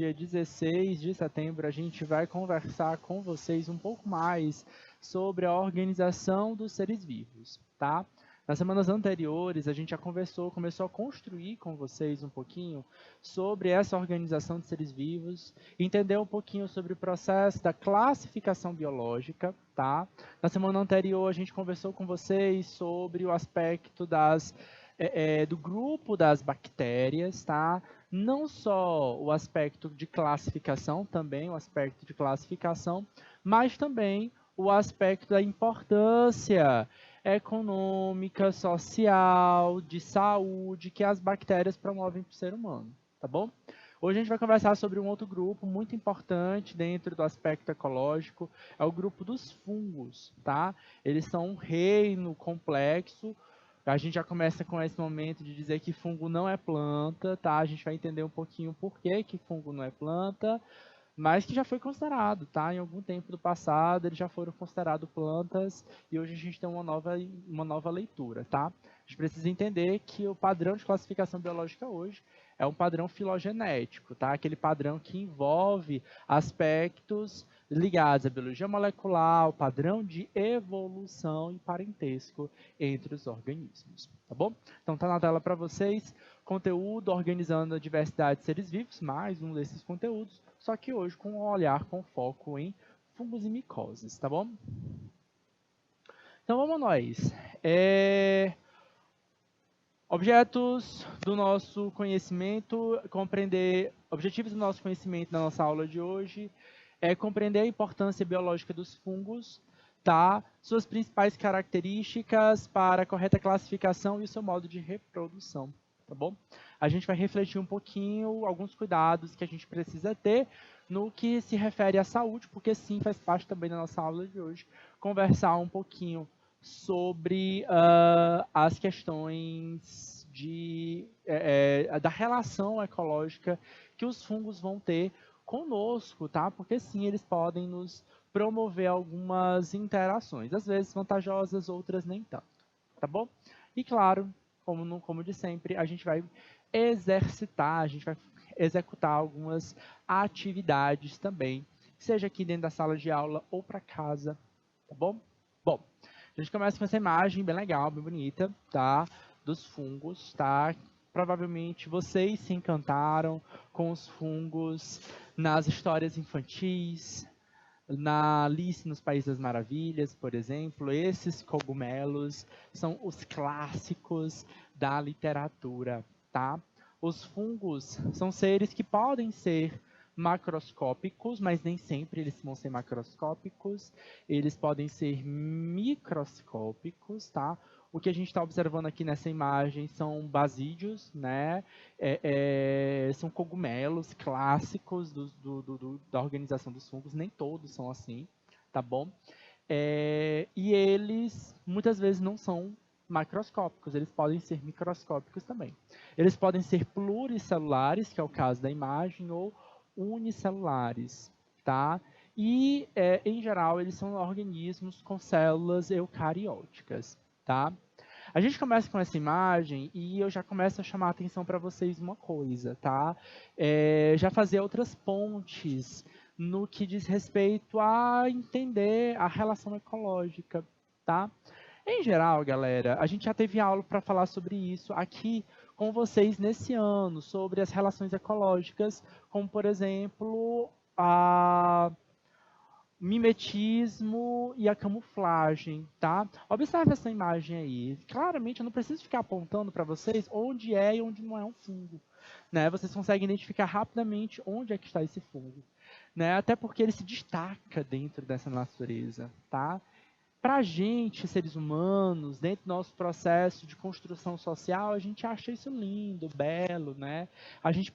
dia 16 de setembro, a gente vai conversar com vocês um pouco mais sobre a organização dos seres vivos, tá? Nas semanas anteriores, a gente já começou a construir com vocês um pouquinho sobre essa organização de seres vivos, entender um pouquinho sobre o processo da classificação biológica, tá? Na semana anterior, a gente conversou com vocês sobre o aspecto do grupo das bactérias, tá? Não só o aspecto de classificação, também o aspecto de classificação, mas também o aspecto da importância econômica, social, de saúde que as bactérias promovem para o ser humano, tá bom? Hoje a gente vai conversar sobre um outro grupo muito importante dentro do aspecto ecológico, é o grupo dos fungos, tá? Eles são um reino complexo. A gente já começa com esse momento de dizer que fungo não é planta, tá? A gente vai entender um pouquinho por que fungo não é planta, mas que já foi considerado, tá? Em algum tempo do passado, eles já foram considerados plantas e hoje a gente tem uma nova leitura, tá? A gente precisa entender que o padrão de classificação biológica hoje é um padrão filogenético, tá? Aquele padrão que envolve aspectos ligados à biologia molecular, o padrão de evolução e parentesco entre os organismos, tá bom? Então tá na tela para vocês, conteúdo organizando a diversidade de seres vivos, mais um desses conteúdos, só que hoje com um olhar com foco em fungos e micoses, tá bom? Então vamos nós. Objetivos do nosso conhecimento na nossa aula de hoje é compreender a importância biológica dos fungos, tá? Suas principais características para a correta classificação e o seu modo de reprodução, tá bom? A gente vai refletir um pouquinho alguns cuidados que a gente precisa ter no que se refere à saúde, porque sim, faz parte também da nossa aula de hoje, conversar um pouquinho sobre as questões da relação ecológica que os fungos vão ter conosco, tá? Porque sim, eles podem nos promover algumas interações, às vezes vantajosas, outras nem tanto, tá bom? E claro, como de sempre, a gente vai exercitar, a gente vai executar algumas atividades também, seja aqui dentro da sala de aula ou para casa, tá bom? Bom, a gente começa com essa imagem bem legal, bem bonita, tá? Dos fungos, tá? Provavelmente vocês se encantaram com os fungos nas histórias infantis, na Alice nos Países das Maravilhas, por exemplo. Esses cogumelos são os clássicos da literatura, tá? Os fungos são seres que podem ser macroscópicos, mas nem sempre eles vão ser macroscópicos. Eles podem ser microscópicos, tá? O que a gente está observando aqui nessa imagem são basídeos, né? São cogumelos clássicos da organização dos fungos, nem todos são assim, tá bom? E eles muitas vezes não são macroscópicos, eles podem ser microscópicos também. Eles podem ser pluricelulares, que é o caso da imagem, ou unicelulares, tá? E, em geral, eles são organismos com células eucarióticas, tá? A gente começa com essa imagem e eu já começo a chamar a atenção para vocês uma coisa, tá? Já fazer outras pontes no que diz respeito a entender a relação ecológica, tá? Em geral, galera, a gente já teve aula para falar sobre isso aqui com vocês nesse ano, sobre as relações ecológicas, como, por exemplo, a mimetismo e a camuflagem, tá? Observe essa imagem aí. Claramente, eu não preciso ficar apontando para vocês onde é e onde não é um fungo, né? Vocês conseguem identificar rapidamente onde é que está esse fungo, né? Até porque ele se destaca dentro dessa natureza, tá? Para a gente, seres humanos, dentro do nosso processo de construção social, a gente acha isso lindo, belo, né? A gente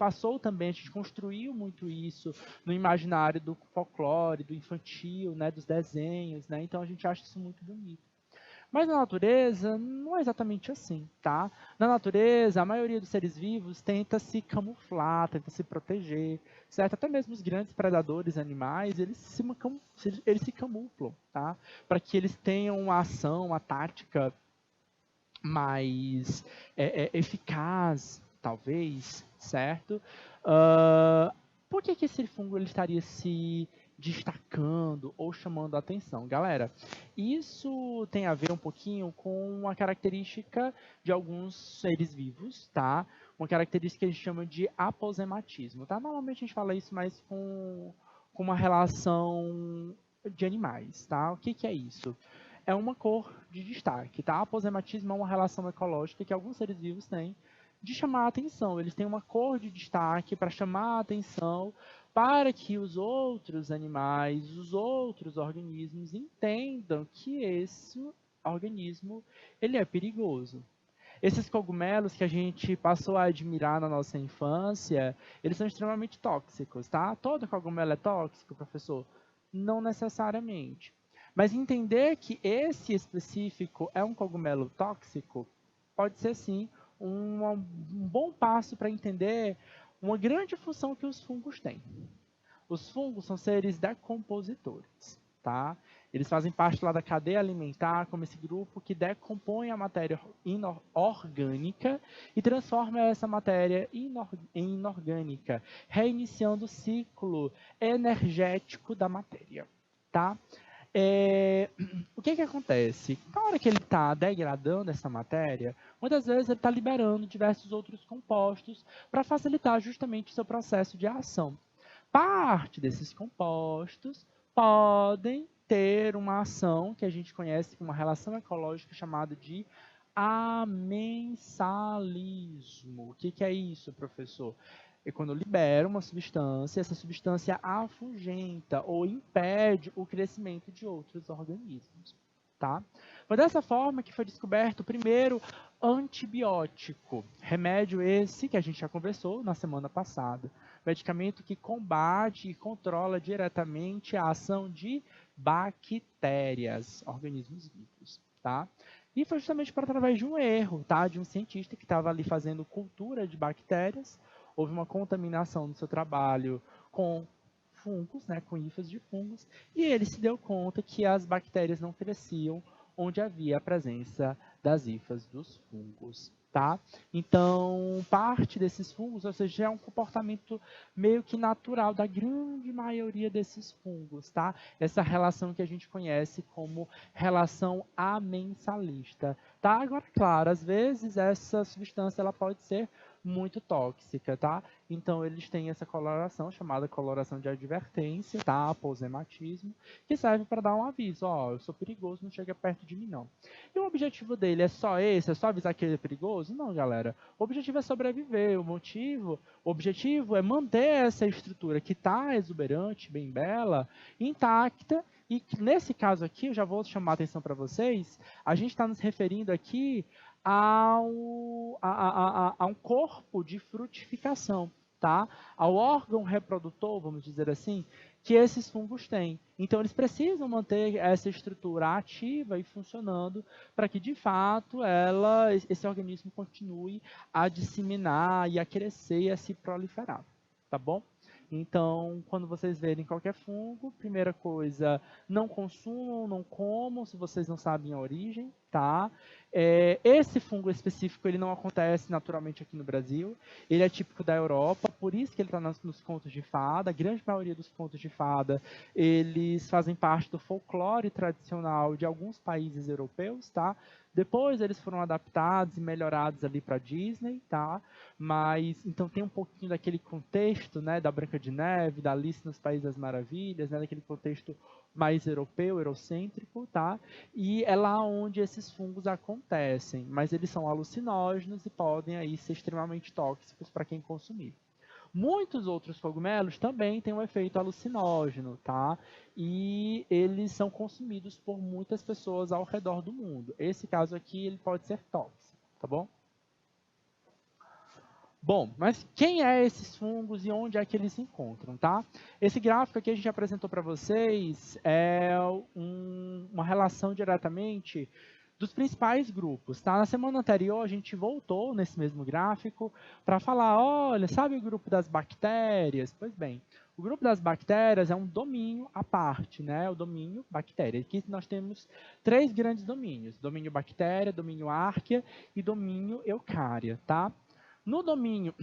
construiu muito isso no imaginário do folclore, do infantil, né? Dos desenhos, né? Então a gente acha isso muito bonito. Mas na natureza, não é exatamente assim, tá? Na natureza, a maioria dos seres vivos tenta se camuflar, tenta se proteger, certo? Até mesmo os grandes predadores animais, eles se camuflam, tá? Para que eles tenham uma ação, uma tática mais eficaz, talvez, certo? Por que esse fungo ele estaria se destacando ou chamando a atenção? Galera, isso tem a ver um pouquinho com uma característica de alguns seres vivos, tá? Uma característica que a gente chama de aposematismo, tá? Normalmente a gente fala isso mais com uma relação de animais, tá? O que é isso? É uma cor de destaque, tá? Aposematismo é uma relação ecológica que alguns seres vivos têm de chamar a atenção. Eles têm uma cor de destaque para chamar a atenção para que os outros animais, os outros organismos entendam que esse organismo ele é perigoso. Esses cogumelos que a gente passou a admirar na nossa infância, eles são extremamente tóxicos, tá? Todo cogumelo é tóxico, professor? Não necessariamente. Mas entender que esse específico é um cogumelo tóxico pode ser sim um bom passo para entender uma grande função que os fungos têm. Os fungos são seres decompositores, tá? Eles fazem parte lá da cadeia alimentar, como esse grupo que decompõe a matéria orgânica e transforma essa matéria em inorgânica, reiniciando o ciclo energético da matéria, tá? O que acontece? Na hora que ele está degradando essa matéria, muitas vezes ele está liberando diversos outros compostos para facilitar justamente o seu processo de ação. Parte desses compostos podem ter uma ação que a gente conhece como uma relação ecológica chamada de amensalismo. O que é isso, professor? É quando libera uma substância, essa substância afugenta ou impede o crescimento de outros organismos. Tá? Foi dessa forma que foi descoberto o primeiro antibiótico, remédio esse que a gente já conversou na semana passada, medicamento que combate e controla diretamente a ação de bactérias, organismos vivos, tá? E foi justamente por através de um erro, tá? De um cientista que estava ali fazendo cultura de bactérias, houve uma contaminação no seu trabalho com fungos, né, com hifas de fungos, e ele se deu conta que as bactérias não cresciam onde havia a presença das hifas dos fungos, tá? Então, parte desses fungos, ou seja, é um comportamento meio que natural da grande maioria desses fungos, tá? Essa relação que a gente conhece como relação amensalista, tá? Agora, claro, às vezes essa substância ela pode ser muito tóxica, tá? Então, eles têm essa coloração, chamada coloração de advertência, tá? Aposematismo, que serve para dar um aviso, ó, eu sou perigoso, não chega perto de mim, não. E o objetivo dele é só esse? É só avisar que ele é perigoso? Não, galera. O objetivo é sobreviver. O objetivo é manter essa estrutura que está exuberante, bem bela, intacta. E nesse caso aqui, eu já vou chamar a atenção para vocês, a gente está nos referindo aqui a um corpo de frutificação, tá? Ao órgão reprodutor, vamos dizer assim, que esses fungos têm. Então, eles precisam manter essa estrutura ativa e funcionando para que, de fato, esse organismo continue a disseminar e a crescer e a se proliferar, tá bom? Então, quando vocês verem qualquer fungo, primeira coisa, não consumam, não comam, se vocês não sabem a origem, tá? Esse fungo específico, ele não acontece naturalmente aqui no Brasil, ele é típico da Europa, por isso que ele está nos contos de fada. A grande maioria dos contos de fada, eles fazem parte do folclore tradicional de alguns países europeus, tá? Depois eles foram adaptados e melhorados ali para Disney, tá? Mas, então tem um pouquinho daquele contexto, né, da Branca de Neve, da Alice nos Países das Maravilhas, né, daquele contexto mais europeu, eurocêntrico, tá? E é lá onde esses fungos acontecem, mas eles são alucinógenos e podem aí ser extremamente tóxicos para quem consumir. Muitos outros cogumelos também têm um efeito alucinógeno, tá? E eles são consumidos por muitas pessoas ao redor do mundo. Esse caso aqui, ele pode ser tóxico, tá bom? Bom, mas quem é esses fungos e onde é que eles se encontram, tá? Esse gráfico aqui a gente apresentou para vocês é uma relação diretamente dos principais grupos, tá? Na semana anterior a gente voltou nesse mesmo gráfico para falar, olha, sabe o grupo das bactérias? Pois bem, o grupo das bactérias é um domínio à parte, né? O domínio bactéria. Aqui nós temos 3 grandes domínios: domínio bactéria, domínio árquea e domínio eucária, tá? No domínio,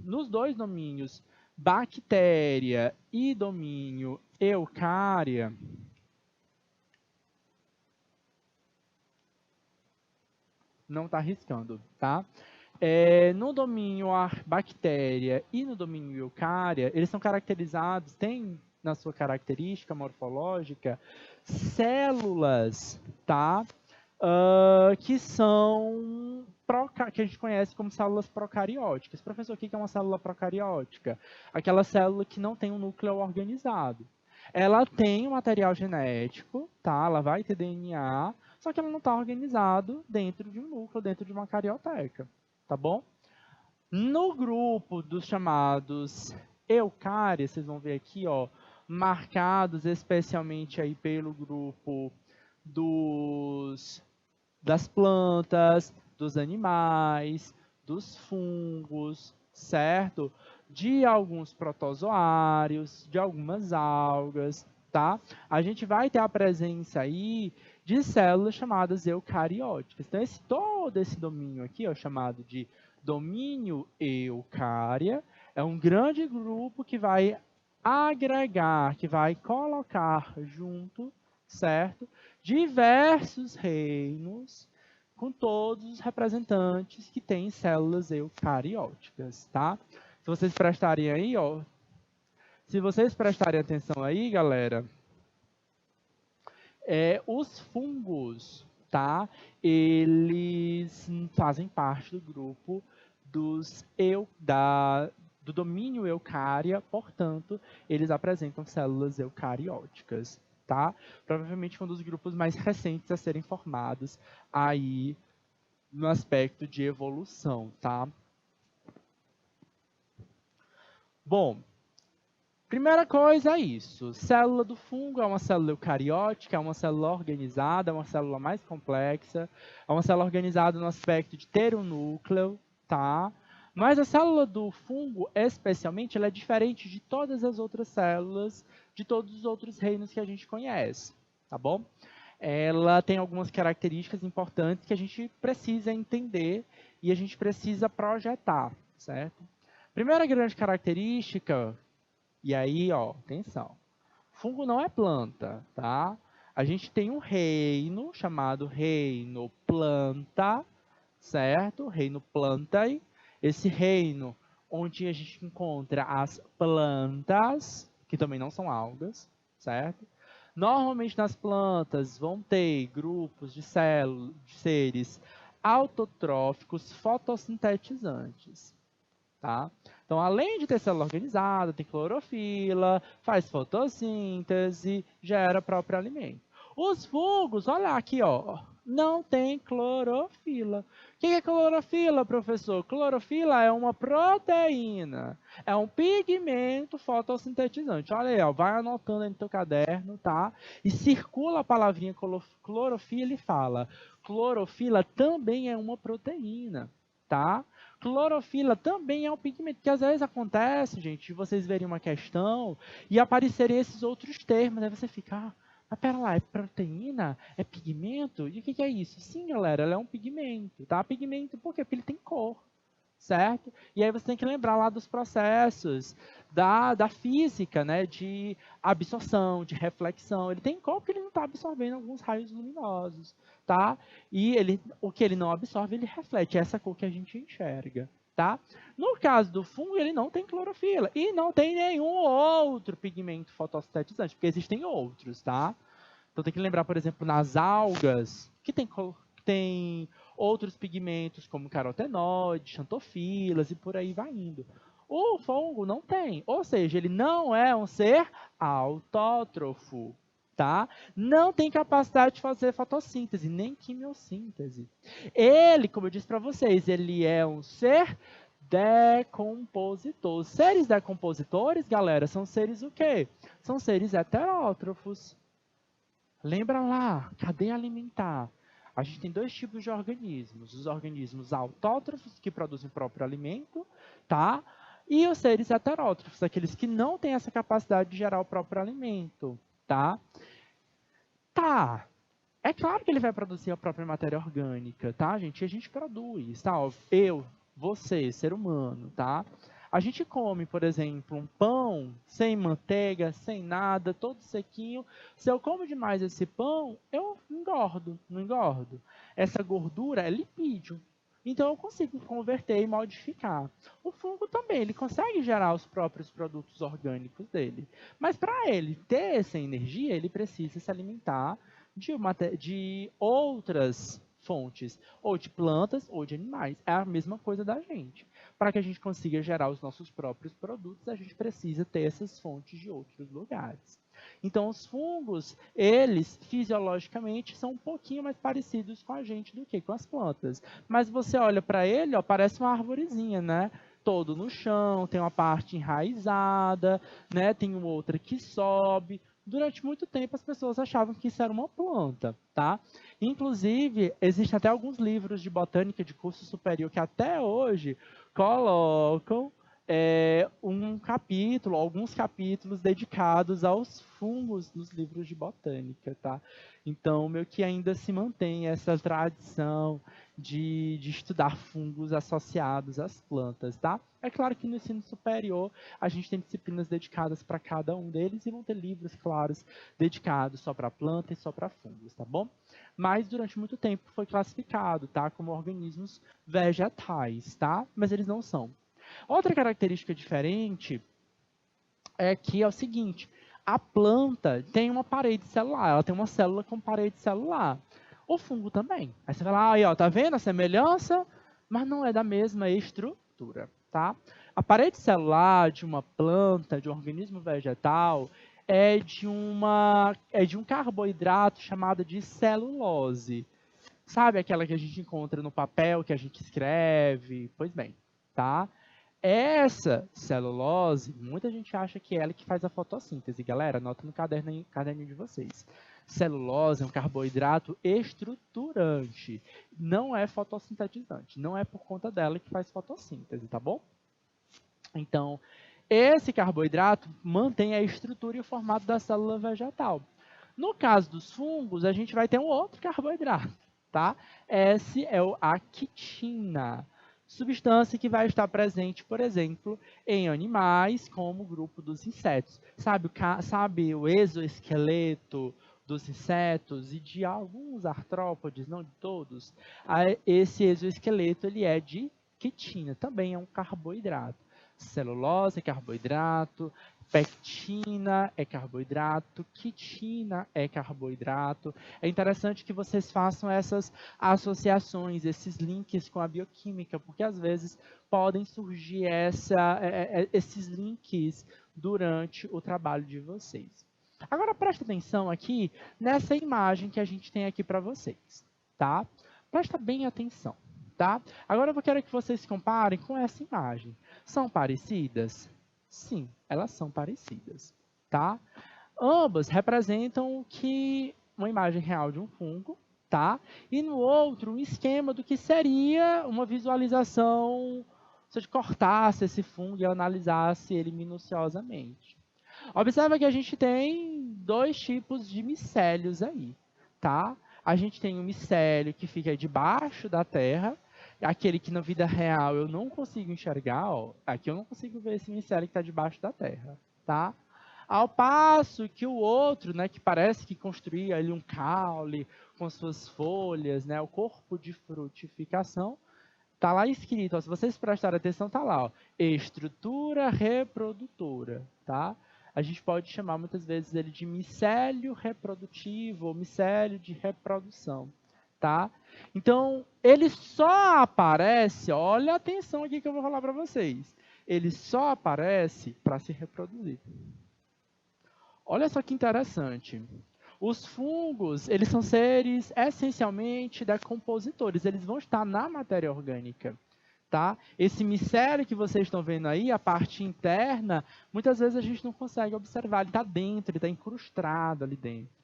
nos 2 domínios bactéria e domínio eucária, não está arriscando, tá? No domínio bactéria e no domínio eucária, eles são caracterizados, tem na sua característica morfológica, células, tá? Que são, que a gente conhece como células procarióticas. Professor, o que é uma célula procariótica? Aquela célula que não tem um núcleo organizado. Ela tem um material genético, tá? Ela vai ter DNA, só que ela não está organizado dentro de um núcleo, dentro de uma carioteca, tá bom? No grupo dos chamados eucárias, vocês vão ver aqui, ó, marcados especialmente aí pelo grupo das plantas, dos animais, dos fungos, certo? De alguns protozoários, de algumas algas, tá? A gente vai ter a presença aí de células chamadas eucarióticas. Então, todo esse domínio aqui, ó, chamado de domínio eucária, é um grande grupo que vai agregar, que vai colocar junto, certo? Diversos reinos com todos os representantes que têm células eucarióticas, tá? Se vocês prestarem aí, ó, se vocês prestarem atenção aí, galera, os fungos, tá? Eles fazem parte do grupo do domínio eucária, portanto, eles apresentam células eucarióticas, tá? Provavelmente um dos grupos mais recentes a serem formados aí no aspecto de evolução, tá? Bom, primeira coisa é isso. Célula do fungo é uma célula eucariótica, é uma célula organizada, é uma célula mais complexa, é uma célula organizada no aspecto de ter um núcleo, tá? Mas a célula do fungo, especialmente, ela é diferente de todas as outras células, de todos os outros reinos que a gente conhece, tá bom? Ela tem algumas características importantes que a gente precisa entender e a gente precisa projetar, certo? Primeira grande característica, e aí, ó, atenção, fungo não é planta, tá? A gente tem um reino chamado reino planta, certo? Reino plantae. Esse reino onde a gente encontra as plantas, que também não são algas, certo? Normalmente nas plantas vão ter grupos de células, de seres autotróficos fotossintetizantes, tá? Então, além de ter célula organizada, tem clorofila, faz fotossíntese, gera próprio alimento. Os fungos, olha aqui, ó, não tem clorofila. O que é clorofila, professor? Clorofila é uma proteína, é um pigmento fotossintetizante. Olha aí, ó, vai anotando aí no teu caderno, tá? E circula a palavrinha clorofila e fala, clorofila também é uma proteína, tá? Clorofila também é um pigmento, que às vezes acontece, gente, de vocês verem uma questão e aparecerem esses outros termos, aí você fica, mas pera lá, é proteína? É pigmento? E o que é isso? Sim, galera, ela é um pigmento, tá? Pigmento por quê? Porque ele tem cor, certo? E aí você tem que lembrar lá dos processos da física, né? De absorção, de reflexão. Ele tem cor porque ele não está absorvendo alguns raios luminosos, tá? E o que ele não absorve, ele reflete. É essa cor que a gente enxerga, tá? No caso do fungo, ele não tem clorofila e não tem nenhum outro pigmento fotossintetizante, porque existem outros, tá? Então tem que lembrar, por exemplo, nas algas, que tem outros pigmentos como carotenoides, xantofilas e por aí vai indo. O fungo não tem, ou seja, ele não é um ser autótrofo, tá? Não tem capacidade de fazer fotossíntese, nem quimiossíntese. Ele, como eu disse para vocês, ele é um ser decompositor. Seres decompositores, galera, são seres o quê? São seres heterótrofos. Lembra lá, cadeia alimentar. A gente tem dois tipos de organismos. Os organismos autótrofos, que produzem o próprio alimento, tá? E os seres heterótrofos, aqueles que não têm essa capacidade de gerar o próprio alimento, tá? Tá. É claro que ele vai produzir a própria matéria orgânica, tá, gente? E a gente produz, tá? Você, ser humano, tá? A gente come, por exemplo, um pão sem manteiga, sem nada, todo sequinho. Se eu como demais esse pão, eu engordo, não engordo? Essa gordura é lipídio. Então eu consigo converter e modificar. O fungo também, ele consegue gerar os próprios produtos orgânicos dele. Mas para ele ter essa energia, ele precisa se alimentar de outras fontes, ou de plantas ou de animais. É a mesma coisa da gente. Para que a gente consiga gerar os nossos próprios produtos, a gente precisa ter essas fontes de outros lugares. Então, os fungos, eles fisiologicamente são um pouquinho mais parecidos com a gente do que com as plantas. Mas você olha para ele, ó, parece uma arvorezinha, né? Todo no chão, tem uma parte enraizada, né? Tem outra que sobe. Durante muito tempo as pessoas achavam que isso era uma planta, tá? Inclusive, existem até alguns livros de botânica de curso superior que até hoje colocam um capítulo, alguns capítulos dedicados aos fungos nos livros de botânica, tá? Então, meio que ainda se mantém essa tradição de estudar fungos associados às plantas, tá? É claro que no ensino superior a gente tem disciplinas dedicadas para cada um deles e vão ter livros, claros, dedicados só para planta e só para fungos, tá bom? Mas durante muito tempo foi classificado, tá? Como organismos vegetais, tá? Mas eles não são. Outra característica diferente é que é o seguinte, a planta tem uma parede celular, ela tem uma célula com parede celular. O fungo também. Aí você fala, aí ó, tá vendo a semelhança? Mas não é da mesma estrutura, tá? A parede celular de uma planta, de um organismo vegetal, é de um carboidrato chamado de celulose. Sabe aquela que a gente encontra no papel que a gente escreve? Pois bem, tá? Essa celulose, muita gente acha que é ela que faz a fotossíntese. Galera, anota no caderninho de vocês. Celulose é um carboidrato estruturante. Não é fotossintetizante. Não é por conta dela que faz fotossíntese, tá bom? Então, esse carboidrato mantém a estrutura e o formato da célula vegetal. No caso dos fungos, a gente vai ter um outro carboidrato, tá? Esse é a quitina, substância que vai estar presente, por exemplo, em animais, como o grupo dos insetos. Sabe o exoesqueleto dos insetos e de alguns artrópodes, não de todos? Esse exoesqueleto ele é de quitina, também é um carboidrato. Celulose é carboidrato, pectina é carboidrato, quitina é carboidrato. É interessante que vocês façam essas associações, esses links com a bioquímica, porque às vezes podem surgir esses links durante o trabalho de vocês. Agora presta atenção aqui nessa imagem que a gente tem aqui para vocês, tá? Presta bem atenção, tá? Agora eu quero que vocês comparem com essa imagem. São parecidas? Sim, elas são parecidas, tá? Ambas representam uma imagem real de um fungo, tá? E no outro, um esquema do que seria uma visualização se eu cortasse esse fungo e analisasse ele minuciosamente. Observa que a gente tem dois tipos de micélios aí, tá? A gente tem um micélio que fica debaixo da terra, aquele que na vida real eu não consigo enxergar, ó, aqui eu não consigo ver esse micélio que está debaixo da terra, tá? Ao passo que o outro, né, que parece que construía ali um caule com suas folhas, né, o corpo de frutificação, tá lá escrito, ó, se vocês prestarem atenção, tá lá, ó, estrutura reprodutora, tá? A gente pode chamar muitas vezes ele de micélio reprodutivo ou micélio de reprodução, tá? Então, ele só aparece, olha atenção aqui que eu vou falar para vocês, ele só aparece para se reproduzir. Olha só que interessante. Os fungos, eles são seres essencialmente decompositores, eles vão estar na matéria orgânica. Tá? Esse micélio que vocês estão vendo aí, a parte interna, muitas vezes a gente não consegue observar, ele está dentro, ele está incrustado ali dentro.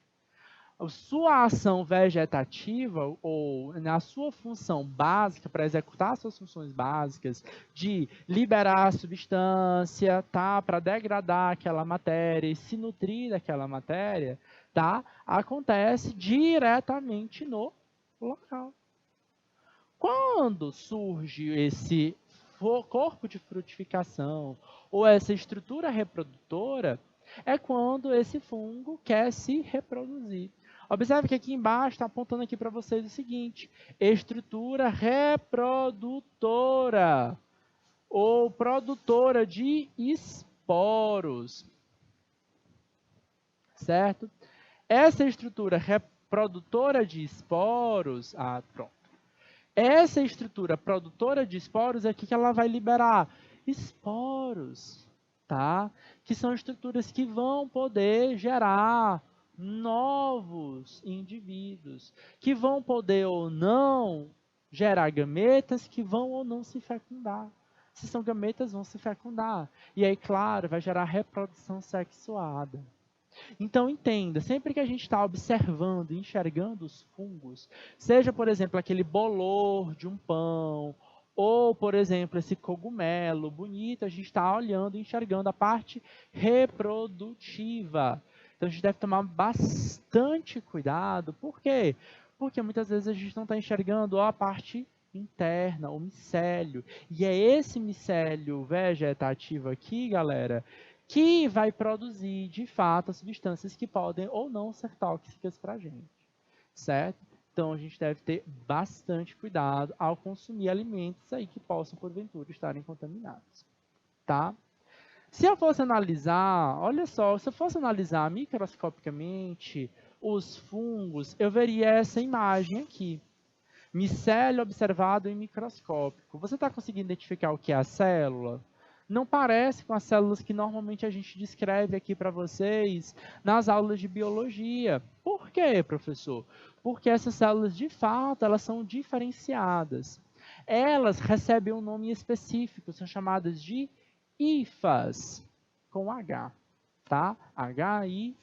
A sua ação vegetativa, ou na sua função básica, para executar suas funções básicas, de liberar a substância, tá? Para degradar aquela matéria e se nutrir daquela matéria, tá? Acontece diretamente no local. Quando surge esse corpo de frutificação ou essa estrutura reprodutora é quando esse fungo quer se reproduzir. Observe que aqui embaixo está apontando aqui para vocês o seguinte: estrutura reprodutora ou produtora de esporos, certo? Essa estrutura reprodutora de esporos, pronto. Essa estrutura produtora de esporos é que ela vai liberar esporos, tá? Que são estruturas que vão poder gerar novos indivíduos, que vão poder ou não gerar gametas que vão ou não se fecundar. Se são gametas, vão se fecundar. E aí, claro, vai gerar reprodução sexuada. Então, entenda, sempre que a gente está observando e enxergando os fungos, seja, por exemplo, aquele bolor de um pão, ou, por exemplo, esse cogumelo bonito, a gente está olhando e enxergando a parte reprodutiva. Então, a gente deve tomar bastante cuidado. Por quê? Porque muitas vezes a gente não está enxergando a parte interna, o micélio. E é esse micélio vegetativo aqui, galera, que vai produzir, de fato, as substâncias que podem ou não ser tóxicas para a gente, certo? Então, a gente deve ter bastante cuidado ao consumir alimentos aí que possam, porventura, estarem contaminados, tá? Se eu fosse analisar, olha só, se eu fosse analisar microscopicamente os fungos, eu veria essa imagem aqui. Micélio observado em microscópico. Você está conseguindo identificar o que é a célula? Não parece com as células que normalmente a gente descreve aqui para vocês nas aulas de biologia. Por quê, professor? Porque essas células, de fato, elas são diferenciadas. Elas recebem um nome específico, são chamadas de hifas, com H, tá? H-I-F-A-S,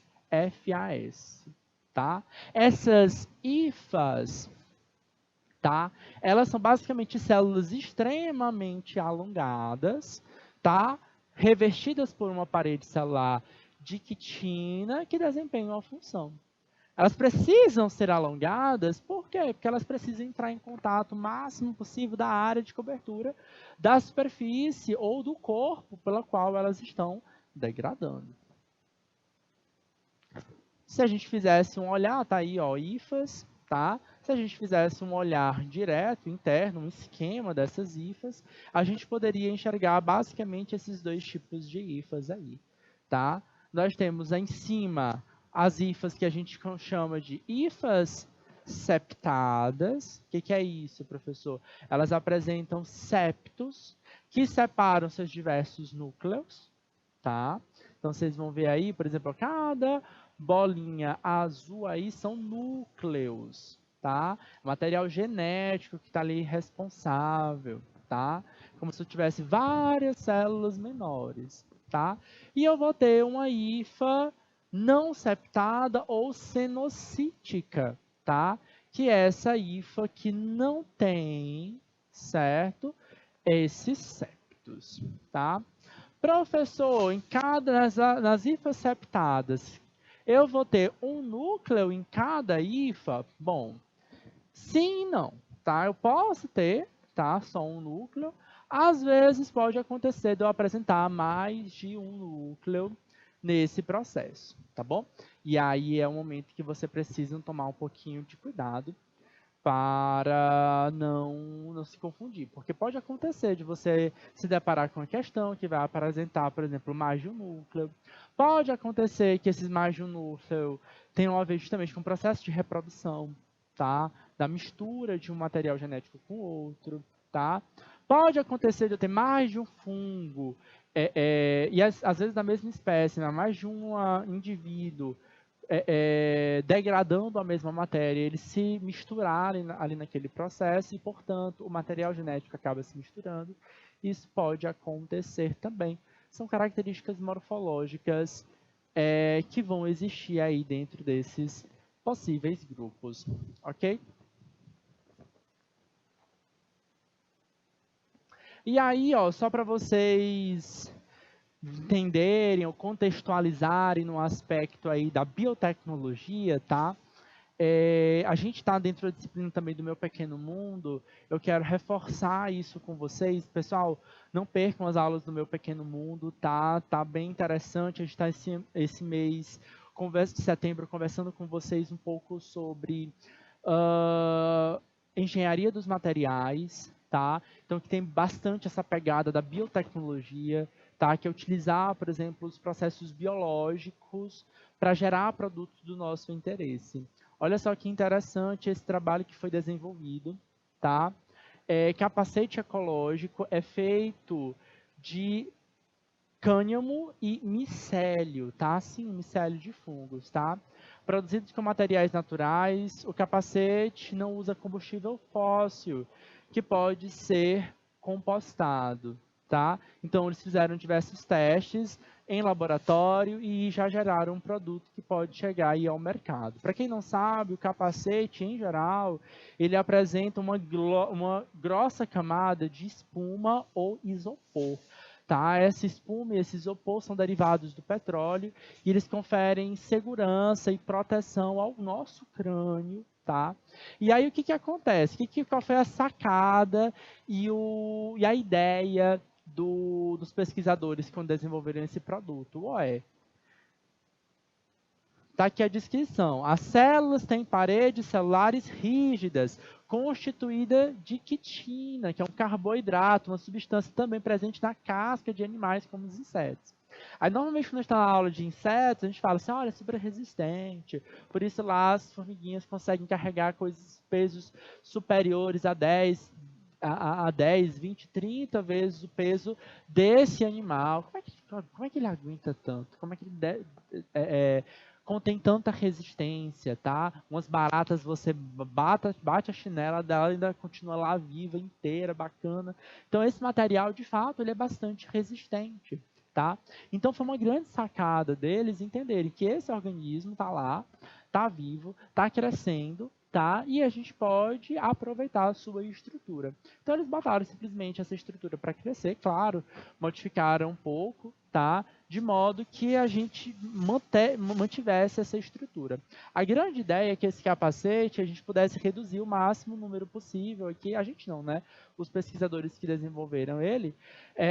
tá? Essas hifas, tá? Elas são basicamente células extremamente alongadas, tá? Revestidas por uma parede celular de quitina que desempenham uma função. Elas precisam ser alongadas, por quê? Porque elas precisam entrar em contato o máximo possível da área de cobertura da superfície ou do corpo pela qual elas estão degradando. Se a gente fizesse um olhar, tá aí, ó, hifas, tá? Se a gente fizesse um olhar direto, interno, um esquema dessas hifas, a gente poderia enxergar basicamente esses dois tipos de hifas aí, tá? Nós temos em cima as hifas que a gente chama de hifas septadas. O que é isso, professor? Elas apresentam septos que separam seus diversos núcleos, tá? Então, vocês vão ver aí, por exemplo, cada bolinha azul aí são núcleos, tá? Material genético que está ali responsável, tá? Como se eu tivesse várias células menores, tá? E eu vou ter uma hifa não septada ou cenocítica, tá? Que é essa hifa que não tem, certo? Esses septos, tá? Professor, nas hifas septadas, eu vou ter um núcleo em cada hifa? Bom, sim e não, tá? Eu posso ter, tá? Só um núcleo. Às vezes pode acontecer de eu apresentar mais de um núcleo nesse processo, tá bom? E aí é um momento que você precisa tomar um pouquinho de cuidado para não se confundir, porque pode acontecer de você se deparar com uma questão que vai apresentar, por exemplo, mais de um núcleo. Pode acontecer que esses mais de um núcleo tenham a ver justamente com o processo de reprodução, tá? Da mistura de um material genético com outro, tá? Pode acontecer de eu ter mais de um fungo, e às vezes da mesma espécie, né? Mais de um indivíduo degradando a mesma matéria, eles se misturarem ali naquele processo e, portanto, o material genético acaba se misturando. Isso pode acontecer também. São características morfológicas que vão existir aí dentro desses possíveis grupos, ok? E aí, ó, só para vocês entenderem ou contextualizarem no aspecto aí da biotecnologia, tá? A gente está dentro da disciplina também do Meu Pequeno Mundo. Eu quero reforçar isso com vocês. Pessoal, não percam as aulas do Meu Pequeno Mundo, tá? Tá bem interessante. A gente está esse mês, de setembro, conversando com vocês um pouco sobre engenharia dos materiais, tá? Então, que tem bastante essa pegada da biotecnologia, tá? Que é utilizar, por exemplo, os processos biológicos para gerar produtos do nosso interesse. Olha só que interessante esse trabalho que foi desenvolvido, tá? Capacete ecológico é feito de cânhamo e micélio, tá? Sim, micélio de fungos, tá? Produzidos com materiais naturais, o capacete não usa combustível fóssil, que pode ser compostado, tá? Então, eles fizeram diversos testes em laboratório e já geraram um produto que pode chegar aí ao mercado. Para quem não sabe, o capacete, em geral, ele apresenta uma grossa camada de espuma ou isopor. Tá? Essa espuma e esse isopor são derivados do petróleo e eles conferem segurança e proteção ao nosso crânio. Tá? E aí o que acontece? Qual foi a sacada e a ideia dos pesquisadores quando desenvolveram esse produto? Está aqui a descrição. As células têm paredes celulares rígidas, constituída de quitina, que é um carboidrato, uma substância também presente na casca de animais, como os insetos. Aí, normalmente, quando a gente está na aula de insetos, a gente fala assim, olha, é super resistente. Por isso, lá, as formiguinhas conseguem carregar pesos superiores a 10, 10, 20, 30 vezes o peso desse animal. Como é que ele aguenta tanto? Como é que ele contém tanta resistência, tá? Umas baratas, você bate a chinela dela e ainda continua lá viva, inteira, bacana. Então, esse material, de fato, ele é bastante resistente, tá? Então, foi uma grande sacada deles entenderem que esse organismo está lá, está vivo, está crescendo, tá? E a gente pode aproveitar a sua estrutura. Então, eles botaram simplesmente essa estrutura para crescer, claro, modificaram um pouco, tá? De modo que a gente mantivesse essa estrutura. A grande ideia é que esse capacete a gente pudesse reduzir o máximo número possível, aqui a gente não, né? Os pesquisadores que desenvolveram ele,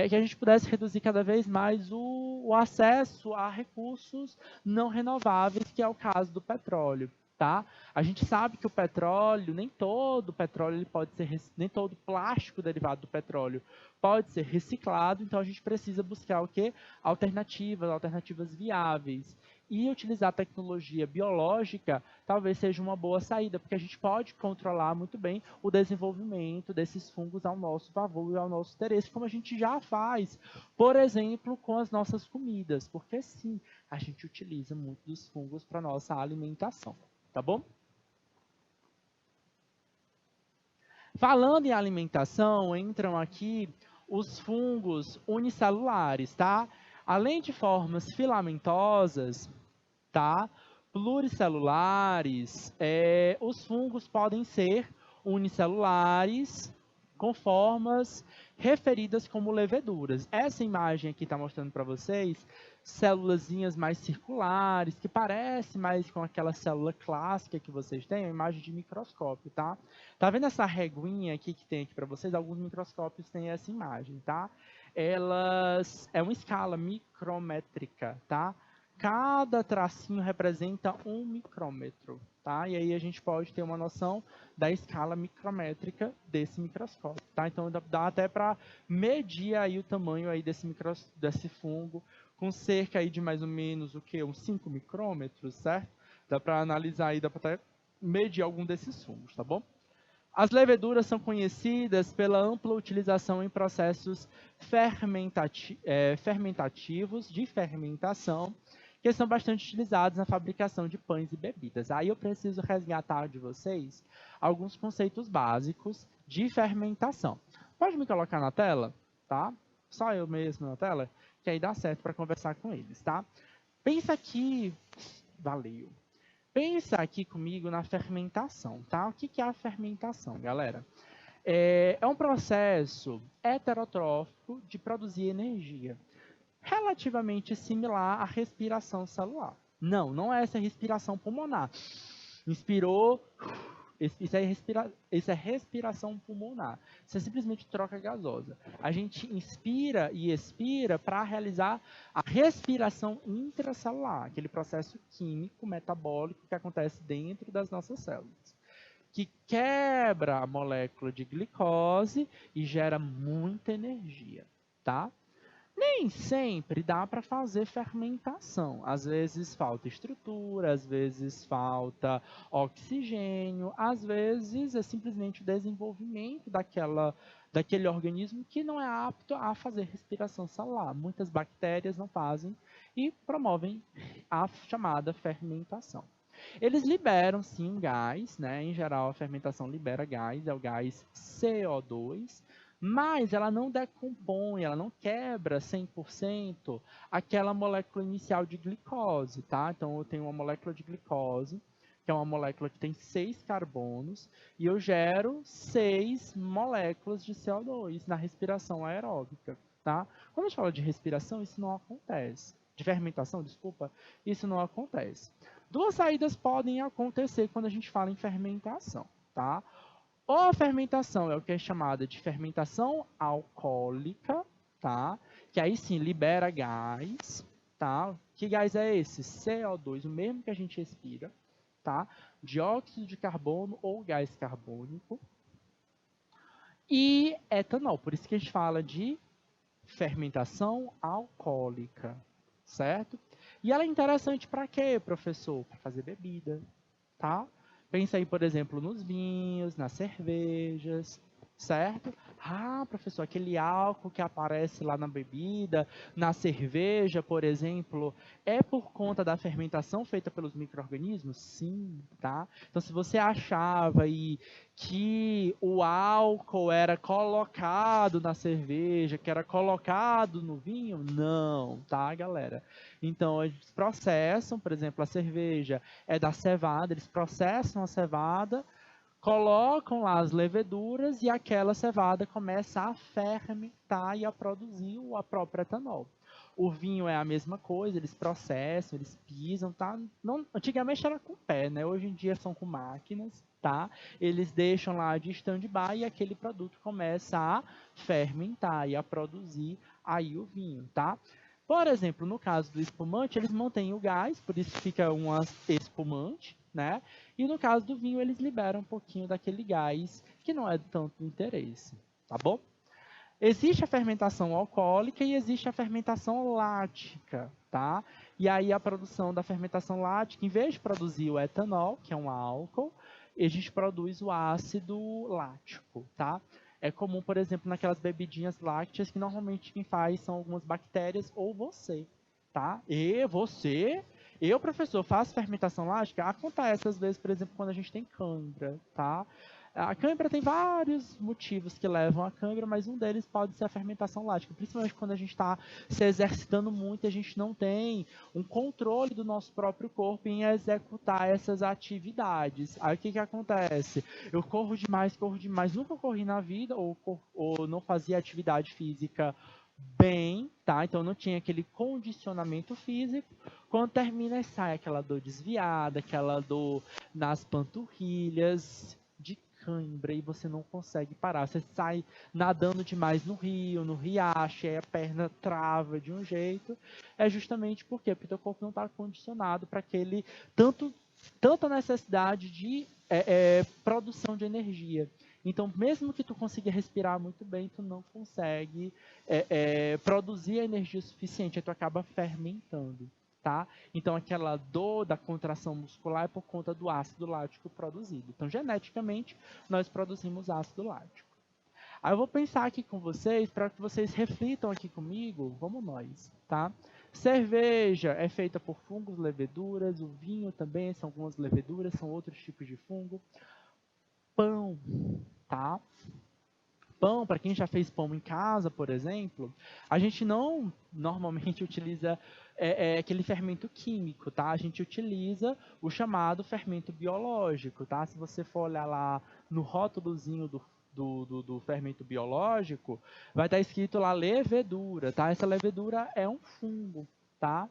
que a gente pudesse reduzir cada vez mais o acesso a recursos não renováveis, que é o caso do petróleo. Tá? A gente sabe que o petróleo, nem todo petróleo ele pode ser, nem todo plástico derivado do petróleo pode ser reciclado, então a gente precisa buscar o quê? Alternativas viáveis. E utilizar a tecnologia biológica talvez seja uma boa saída, porque a gente pode controlar muito bem o desenvolvimento desses fungos ao nosso favor e ao nosso interesse, como a gente já faz, por exemplo, com as nossas comidas, porque sim, a gente utiliza muito dos fungos para a nossa alimentação. Tá bom? Falando em alimentação, entram aqui os fungos unicelulares, tá? Além de formas filamentosas, tá? Pluricelulares, os fungos podem ser unicelulares com formas referidas como leveduras. Essa imagem aqui está mostrando para vocês célulazinhas mais circulares, que parece mais com aquela célula clássica que vocês têm, uma imagem de microscópio, tá? Tá vendo essa reguinha aqui que tem aqui para vocês? Alguns microscópios têm essa imagem, tá? Elas é uma escala micrométrica, tá? Cada tracinho representa 1 micrômetro, tá? E aí a gente pode ter uma noção da escala micrométrica desse microscópio, tá? Então dá até para medir aí o tamanho aí desse fungo com cerca aí de mais ou menos o que? Uns 5 micrômetros, certo? Dá para analisar aí, dá para até medir algum desses fungos, tá bom? As leveduras são conhecidas pela ampla utilização em processos fermentativos de fermentação, que são bastante utilizados na fabricação de pães e bebidas. Aí eu preciso resgatar de vocês alguns conceitos básicos de fermentação. Pode me colocar na tela, tá? Só eu mesmo na tela, que aí dá certo para conversar com eles, tá? Pensa aqui, valeu. Pensa aqui comigo na fermentação, tá? O que é a fermentação, galera? É um processo heterotrófico de produzir energia, relativamente similar à respiração celular. Não é essa respiração pulmonar. Inspirou, isso é respiração pulmonar. Isso é simplesmente troca gasosa. A gente inspira e expira para realizar a respiração intracelular, aquele processo químico metabólico que acontece dentro das nossas células, que quebra a molécula de glicose e gera muita energia, tá? Nem sempre dá para fazer fermentação. Às vezes falta estrutura, às vezes falta oxigênio, às vezes é simplesmente o desenvolvimento daquele organismo que não é apto a fazer respiração celular. Muitas bactérias não fazem e promovem a chamada fermentação. Eles liberam, sim, gás, né? Em geral, a fermentação libera gás, é o gás CO2, mas ela não decompõe, ela não quebra 100% aquela molécula inicial de glicose, tá? Então, eu tenho uma molécula de glicose, que é uma molécula que tem 6 carbonos, e eu gero 6 moléculas de CO2 na respiração aeróbica, tá? Quando a gente fala de respiração, isso não acontece. De fermentação, desculpa, isso não acontece. Duas saídas podem acontecer quando a gente fala em fermentação, tá? Ou a fermentação é o que é chamada de fermentação alcoólica, tá? Que aí sim libera gás, tá? Que gás é esse? CO2, o mesmo que a gente respira, tá? Dióxido de carbono ou gás carbônico. E etanol, por isso que a gente fala de fermentação alcoólica, certo? E ela é interessante para quê, professor? Para fazer bebida, tá? Pensa aí, por exemplo, nos vinhos, nas cervejas, certo? Ah, professor, aquele álcool que aparece lá na bebida, na cerveja, por exemplo, é por conta da fermentação feita pelos micro-organismos? Sim, tá? Então, se você achava aí que o álcool era colocado na cerveja, que era colocado no vinho, não, tá, galera? Então, eles processam, por exemplo, a cerveja é da cevada, eles processam a cevada, colocam lá as leveduras e aquela cevada começa a fermentar e a produzir a própria etanol. O vinho é a mesma coisa, eles processam, eles pisam, tá? Não, antigamente era com pé, né? Hoje em dia são com máquinas, tá? Eles deixam lá de stand-by e aquele produto começa a fermentar e a produzir aí o vinho, tá? Por exemplo, no caso do espumante, eles mantêm o gás, por isso fica um espumante, né? E no caso do vinho, eles liberam um pouquinho daquele gás que não é de tanto interesse, tá bom? Existe a fermentação alcoólica e existe a fermentação lática, tá? E aí a produção da fermentação lática, em vez de produzir o etanol, que é um álcool, a gente produz o ácido lático, tá? É comum, por exemplo, naquelas bebidinhas lácteas que normalmente quem faz são algumas bactérias ou você, tá? E você, eu, professor, faço fermentação lática? Acontece às vezes, por exemplo, quando a gente tem cãibra, tá? A cãibra tem vários motivos que levam à cãibra, mas um deles pode ser a fermentação lática, principalmente quando a gente está se exercitando muito e a gente não tem um controle do nosso próprio corpo em executar essas atividades. Aí o que, que acontece? Eu corro demais, nunca corri na vida ou não fazia atividade física bem, tá? Então não tinha aquele condicionamento físico. Quando termina, sai aquela dor desviada, aquela dor nas panturrilhas, de cãibra, e você não consegue parar. Você sai nadando demais no rio, no riacho, e aí a perna trava de um jeito. É justamente porque o teu corpo não está condicionado para aquele tanta necessidade de produção de energia. Então, mesmo que tu consiga respirar muito bem, tu não consegue produzir a energia suficiente, aí tu acaba fermentando, tá? Então, aquela dor da contração muscular é por conta do ácido lático produzido. Então, geneticamente, nós produzimos ácido lático. Aí eu vou pensar aqui com vocês, para que vocês reflitam aqui comigo, vamos nós, tá? Cerveja é feita por fungos, leveduras, o vinho também são algumas leveduras, são outros tipos de fungo. Pão, tá? Pão, para quem já fez pão em casa, por exemplo, a gente não normalmente utiliza aquele fermento químico, tá? A gente utiliza o chamado fermento biológico, tá? Se você for olhar lá no rótulozinho do fermento biológico, vai estar escrito lá levedura, tá? Essa levedura é um fungo, tá?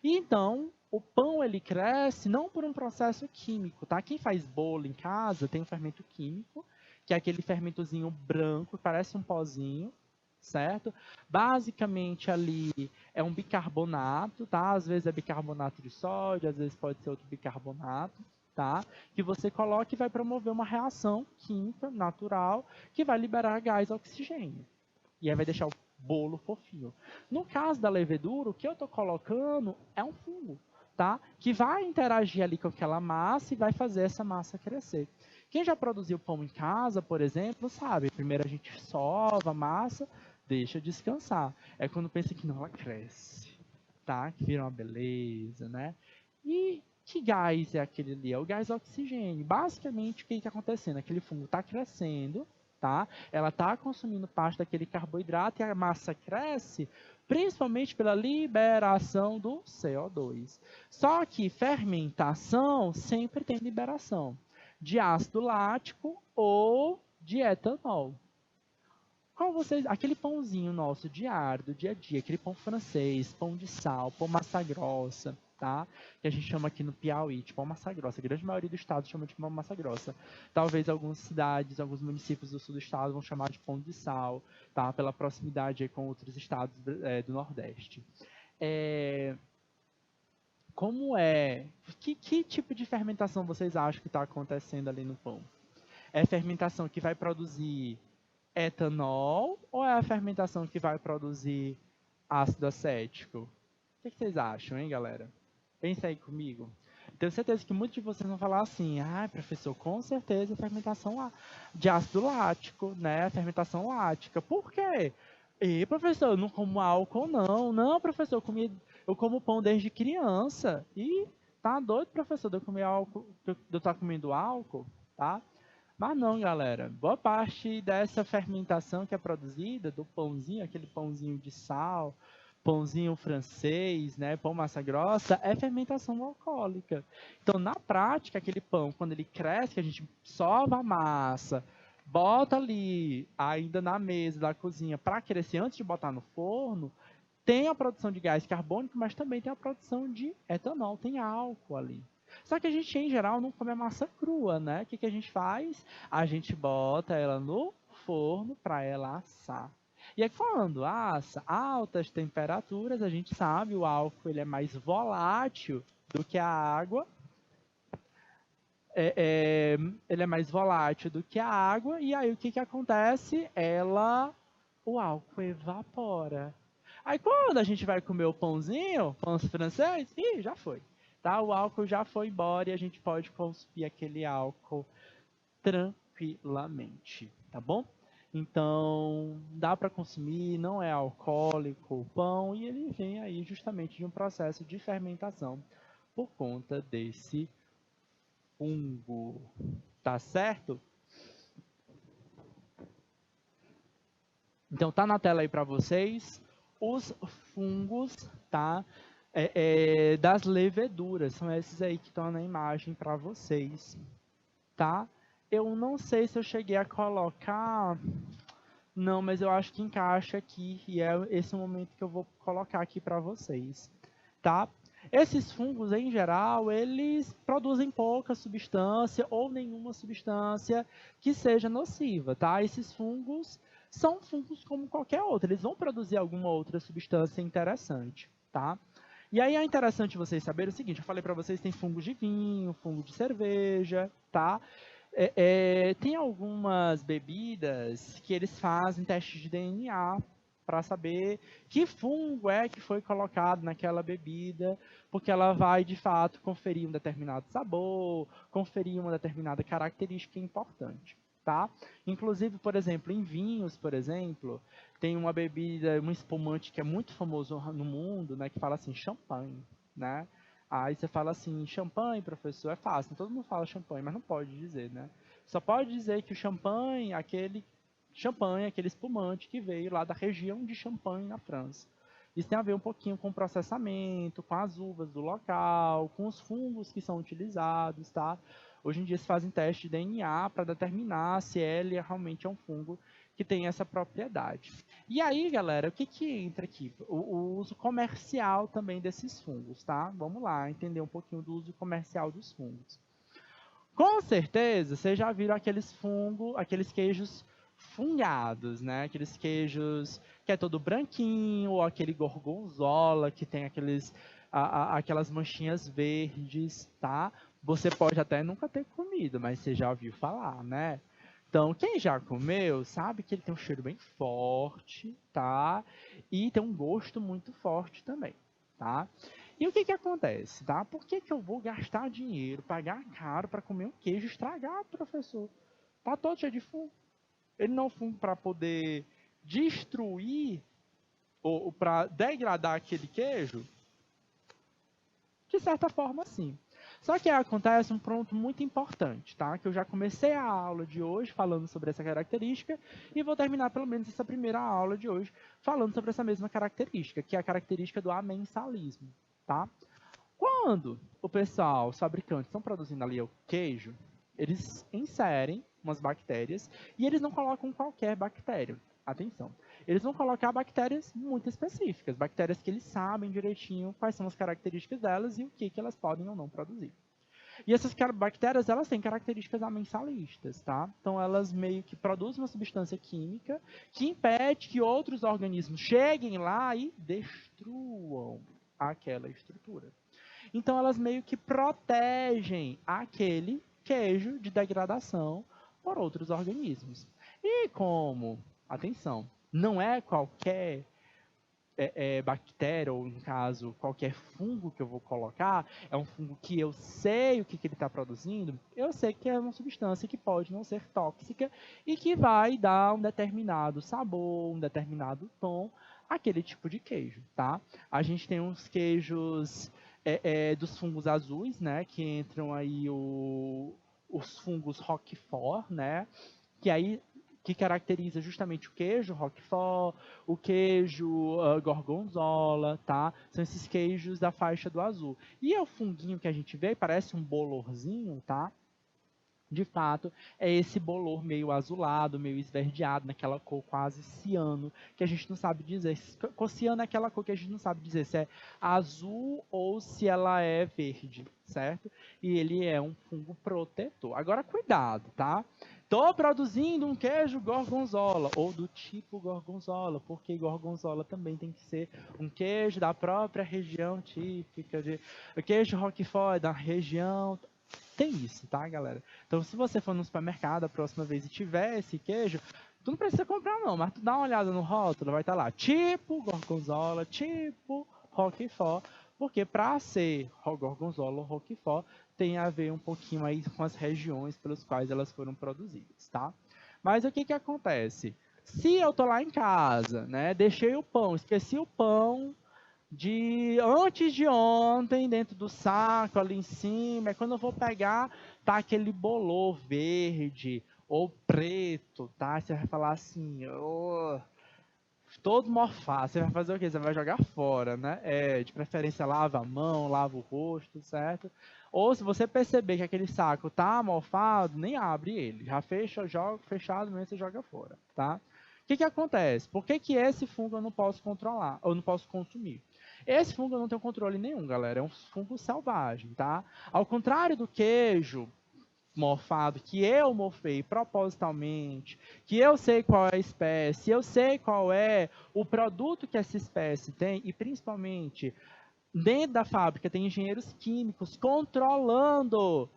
E então, o pão ele cresce não por um processo químico, tá? Quem faz bolo em casa tem um fermento químico, que é aquele fermentozinho branco, parece um pozinho, certo? Basicamente ali é um bicarbonato, tá? Às vezes é bicarbonato de sódio, às vezes pode ser outro bicarbonato, tá? Que você coloca e vai promover uma reação química natural que vai liberar gás oxigênio. E aí vai deixar o bolo fofinho. No caso da levedura, o que eu estou colocando é um fungo, tá? Que vai interagir ali com aquela massa e vai fazer essa massa crescer. Quem já produziu pão em casa, por exemplo, sabe. Primeiro a gente sova a massa, deixa descansar. É quando pensa que não, ela cresce, tá? Que vira uma beleza, né? E que gás é aquele ali? É o gás oxigênio. Basicamente, o que está acontecendo? Aquele fungo está crescendo, tá? Ela está consumindo parte daquele carboidrato e a massa cresce principalmente pela liberação do CO2. Só que fermentação sempre tem liberação de ácido lático ou de etanol. Qual vocês, aquele pãozinho nosso diário, do dia a dia, aquele pão francês, pão de sal, pão massa grossa, tá? Que a gente chama aqui no Piauí de pão massa grossa. A grande maioria do estado chama de pão massa grossa. Talvez algumas cidades, alguns municípios do sul do estado vão chamar de pão de sal, tá? Pela proximidade aí com outros estados do Nordeste. Como é? Que tipo de fermentação vocês acham que está acontecendo ali no pão? É fermentação que vai produzir etanol ou é a fermentação que vai produzir ácido acético? O que vocês acham, hein, galera? Pensa aí comigo. Tenho certeza que muitos de vocês vão falar assim, professor, com certeza fermentação de ácido lático, né? Fermentação lática. Por quê? E, professor, eu não como álcool, não. Não, professor, eu como pão desde criança. E tá doido, professor, de eu comer álcool, de eu estar comendo álcool, tá? Mas não, galera. Boa parte dessa fermentação que é produzida do pãozinho, aquele pãozinho de sal, pãozinho francês, né, pão massa grossa, é fermentação alcoólica. Então, na prática, aquele pão, quando ele cresce, que a gente sova a massa, bota ali, ainda na mesa da cozinha, para crescer antes de botar no forno, tem a produção de gás carbônico, mas também tem a produção de etanol, tem álcool ali. Só que a gente, em geral, não come a massa crua, né? O que a gente faz? A gente bota ela no forno para ela assar. E é quando assa a altas temperaturas, a gente sabe, o álcool ele é mais volátil do que a água. Ele é mais volátil do que a água, e aí o que acontece? O álcool evapora. Aí quando a gente vai comer o pãozinho, pão francês, já foi. Tá? O álcool já foi embora e a gente pode consumir aquele álcool tranquilamente, tá bom? Então, dá para consumir, não é alcoólico o pão, e ele vem aí justamente de um processo de fermentação por conta desse fungo, tá certo? Então, tá na tela aí para vocês os fungos, tá? Das leveduras, são esses aí que estão na imagem para vocês, tá? Eu não sei se eu cheguei a colocar, não, mas eu acho que encaixa aqui, e é esse o momento que eu vou colocar aqui para vocês, tá? Esses fungos, em geral, eles produzem pouca substância ou nenhuma substância que seja nociva, tá? Esses fungos são fungos como qualquer outro, eles vão produzir alguma outra substância interessante, tá? E aí é interessante vocês saberem o seguinte, eu falei para vocês, tem fungo de vinho, fungo de cerveja, tá? Tem algumas bebidas que eles fazem testes de DNA para saber que fungo é que foi colocado naquela bebida, porque ela vai, de fato, conferir um determinado sabor, conferir uma determinada característica importante, tá? Inclusive, por exemplo, em vinhos, por exemplo, tem uma bebida, um espumante que é muito famoso no mundo, né, que fala assim, champanhe, né? Aí você fala assim, champanhe, professor, é fácil, todo mundo fala champanhe, mas não pode dizer, né? Só pode dizer que o champanhe, aquele espumante que veio lá da região de Champagne, na França. Isso tem a ver um pouquinho com o processamento, com as uvas do local, com os fungos que são utilizados, tá? Hoje em dia se fazem testes de DNA para determinar se ele realmente é um fungo que tem essa propriedade. E aí, galera, o que entra aqui? O uso comercial também desses fungos, tá? Vamos lá, entender um pouquinho do uso comercial dos fungos. Com certeza, vocês já viram aqueles queijos fungados, né? Aqueles queijos que é todo branquinho, ou aquele gorgonzola que tem aquelas manchinhas verdes, tá? Você pode até nunca ter comido, mas você já ouviu falar, né? Então, quem já comeu sabe que ele tem um cheiro bem forte, tá? E tem um gosto muito forte também, tá? E o que acontece, tá? Por que eu vou gastar dinheiro, pagar caro para comer um queijo estragado, professor? Tá todo cheio de fungo. Ele não fungo para poder destruir ou para degradar aquele queijo? De certa forma, sim. Só que acontece um ponto muito importante, tá? Que eu já comecei a aula de hoje falando sobre essa característica e vou terminar pelo menos essa primeira aula de hoje falando sobre essa mesma característica, que é a característica do amensalismo, tá? Quando o pessoal, os fabricantes, estão produzindo ali o queijo, eles inserem umas bactérias e eles não colocam qualquer bactéria. Atenção. Eles vão colocar bactérias muito específicas, bactérias que eles sabem direitinho quais são as características delas e o que elas podem ou não produzir. E essas bactérias, elas têm características amensalistas, tá? Então, elas meio que produzem uma substância química que impede que outros organismos cheguem lá e destruam aquela estrutura. Então, elas meio que protegem aquele queijo de degradação por outros organismos. E como, atenção, não é qualquer bactéria, ou em caso, qualquer fungo que eu vou colocar, é um fungo que eu sei o que ele está produzindo, eu sei que é uma substância que pode não ser tóxica e que vai dar um determinado sabor, um determinado tom àquele tipo de queijo, tá? A gente tem uns queijos dos fungos azuis, né, que entram aí os fungos Roquefort, né, que caracteriza justamente o queijo Roquefort, o queijo Gorgonzola, tá? São esses queijos da faixa do azul. E é o funguinho que a gente vê, parece um bolorzinho, tá? De fato, é esse bolor meio azulado, meio esverdeado, naquela cor quase ciano, que a gente não sabe dizer. Cor ciano é aquela cor que a gente não sabe dizer se é azul ou se ela é verde, certo? E ele é um fungo protetor. Agora, cuidado, tá? Estou produzindo um queijo gorgonzola, ou do tipo gorgonzola, porque gorgonzola também tem que ser um queijo da própria região típica. O queijo Roquefort é da região... Tem isso, tá, galera? Então, se você for no supermercado a próxima vez e tiver esse queijo, tu não precisa comprar não, mas tu dá uma olhada no rótulo, vai estar lá, tipo gorgonzola, tipo Roquefort, porque para ser gorgonzola ou Roquefort, tem a ver um pouquinho aí com as regiões pelas quais elas foram produzidas, tá? Mas o que acontece? Se eu tô lá em casa, né, deixei o pão, esqueci o pão de antes de ontem, dentro do saco, ali em cima, é quando eu vou pegar, tá aquele bolor verde ou preto, tá? Você vai falar assim, oh, todo mofado, você vai fazer o quê? Você vai jogar fora, né? De preferência lava a mão, lava o rosto, certo? Ou se você perceber que aquele saco tá mofado, nem abre ele, já fecha, joga fechado mesmo, você joga fora, tá? O que acontece? Por que esse fungo eu não posso controlar, ou não posso consumir? Esse fungo eu não tenho controle nenhum, galera. É um fungo selvagem, tá? Ao contrário do queijo mofado, que eu mofei propositalmente, que eu sei qual é a espécie, eu sei qual é o produto que essa espécie tem, e principalmente dentro da fábrica tem engenheiros químicos controlando,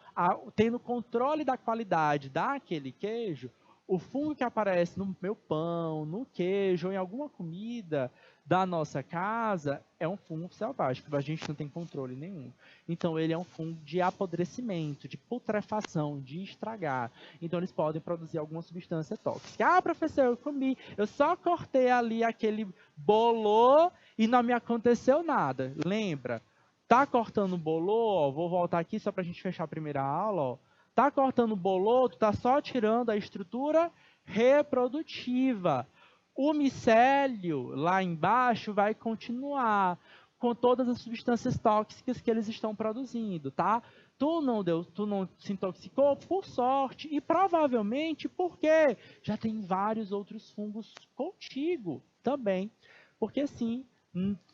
tendo controle da qualidade daquele queijo. O fungo que aparece no meu pão, no queijo ou em alguma comida da nossa casa é um fungo selvagem, que a gente não tem controle nenhum. Então, ele é um fungo de apodrecimento, de putrefação, de estragar. Então, eles podem produzir alguma substância tóxica. Ah, professor, eu comi, eu só cortei ali aquele bolor e não me aconteceu nada. Lembra? Tá cortando o bolor, ó, vou voltar aqui só para a gente fechar a primeira aula, ó. Tá cortando o bolor, tu tá só tirando a estrutura reprodutiva. O micélio lá embaixo vai continuar com todas as substâncias tóxicas que eles estão produzindo, tá? Tu não se intoxicou por sorte e provavelmente porque já tem vários outros fungos contigo também. Porque sim,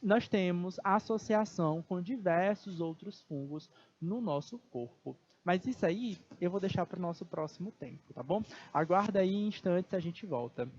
nós temos associação com diversos outros fungos no nosso corpo. Mas isso aí eu vou deixar para o nosso próximo tempo, tá bom? Aguarda aí instantes, a gente volta.